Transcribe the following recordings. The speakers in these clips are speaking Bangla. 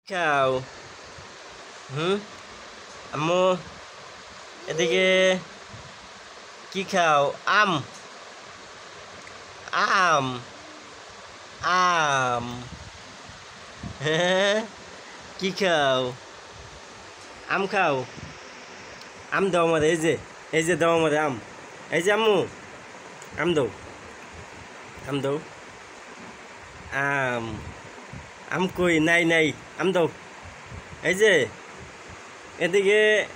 খাও হুম আম্মু এদিকে কি খাও আম আম আম হ্যাঁ কি খাও আম খাও আম দাও আমাদের এই যে দাও আমাদের আম এই যে আম্মু আম দাও আম দাও আম আম কই নাই নাই আম দাও এই যে এদিকে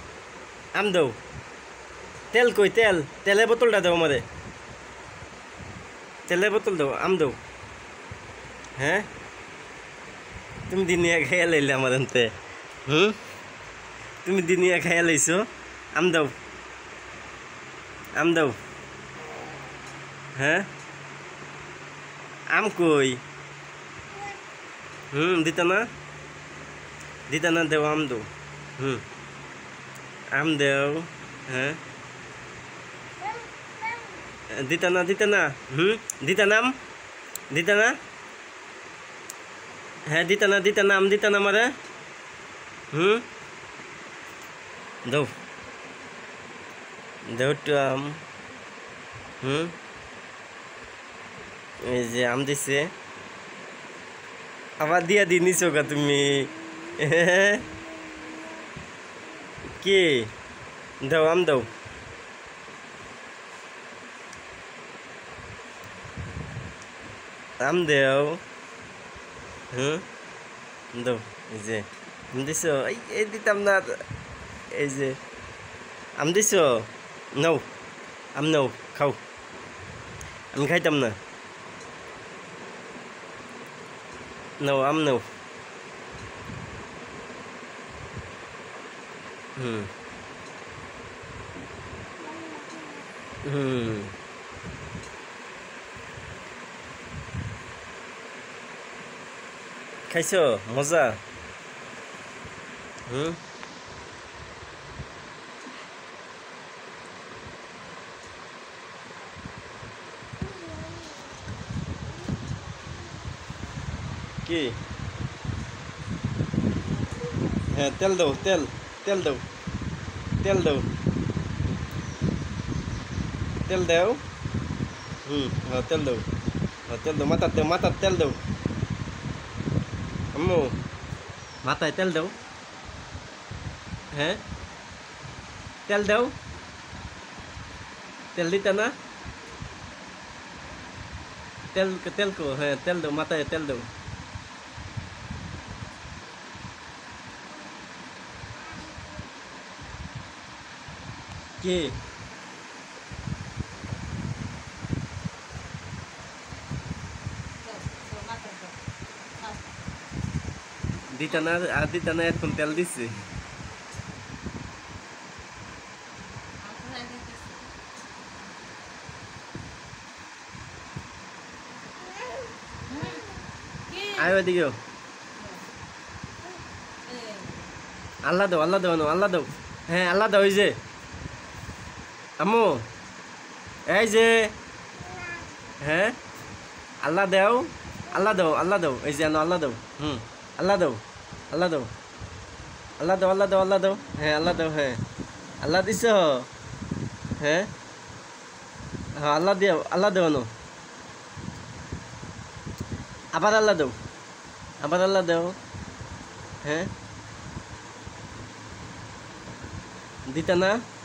আম দাও তেল কই তেলের বোতলটা দাও আমাদের তেলের বোতল দাও আম দাও হ্যাঁ তুমি দিনিয়া খাইয়া লাইলে আমার আনতে তুমি দিনিয়া খাইয়া লাইছো আম দাও আম দাও হ্যাঁ আম কই দিতা না দেও আম দাও আম দেও হ্যাঁ দিতা না দিতা নাম দিতা না হ্যাঁ দিতা না আম দিতা না মারে দাও দাও একটু আম এই যে আম দিছে আবার দিয়া দি নিছো গা তুমি কি দাও আম দাও আম দেও দাও এই যে আম দিছ এই দিতাম না এই যে আম দিছ নাও আম নাও খাও আমি খাইতাম না নাও আম নাও খাইছো মজা কি হ্যাঁ তেল দাও তেল দাও তেল দাও তেল দাও হ্যাঁ তেল দাও মাথার তেল দাও আম্মু মাথায় তেল দাও হ্যাঁ তেল দাও তেল দিতা না তেল কো হ্যাঁ তেল দাও মাথায় তেল দাও কি দিতা না এখন তেল দিচ্ছে আয় ওদিকে আল্লাহ দাও আল্লাহ দাও হ্যাঁ আল্লাহ দাও এই যে আম্মু এই যে হ্যাঁ আল্লাহ দাও এই যে আল্লাহ দাও আল্লাহ দাও হ্যাঁ আল্লাহ দাও হ্যাঁ আল্লাহ দিছ হ্যাঁ হ্যাঁ আল্লাহ দাও আনো আবার আল্লাহ দাও হ্যাঁ দিতা না